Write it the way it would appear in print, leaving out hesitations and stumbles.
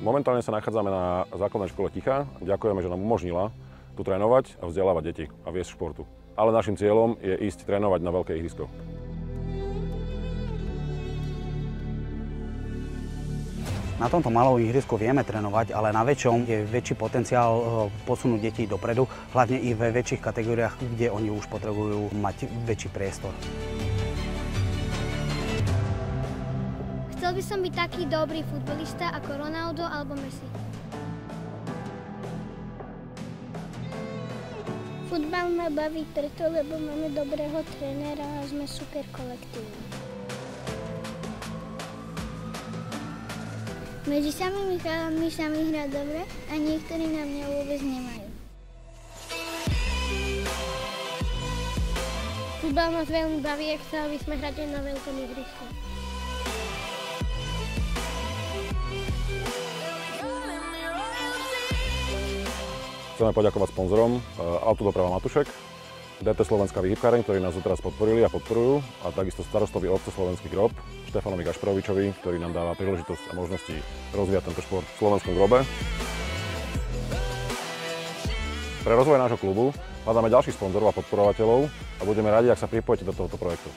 Momentálne sa nachádzame na základnej škole Tichá. Ďakujeme, že nám umožnila tu trénovať a vzdelávať deti a viesť športu. Ale našim cieľom je ísť trénovať na veľké ihrisko. Na tomto malom ihrisku vieme trénovať, ale na väčšom je väčší potenciál posunúť deti dopredu, hlavne i ve väčších kategóriách, kde oni už potrebujú mať väčší priestor. Chcel by som byť taký dobrý futbalista ako Ronaldo alebo Messi. Futbal ma baví preto, lebo máme dobrého trénera a sme super kolektívni. Medzi samými chalami sa mi hrá dobre a niektorí na mňa vôbec nemajú. Futbal nás veľmi baví a chceli by sme hrať aj na veľkom ihrisku. Chceme poďakovať sponzorom Autodoprava Matušek, DT Slovenská výhybkáreň, ktorí nás doteraz podporili a podporujú, a takisto starostovi obce Slovenský grob, Štefanovi Gašprovičovi, ktorý nám dáva príležitosť a možnosti rozvíjať tento šport v Slovenskom grobe. Pre rozvoj nášho klubu hľadáme ďalších sponzorov a podporovateľov a budeme radi, ak sa pripojíte do tohoto projektu.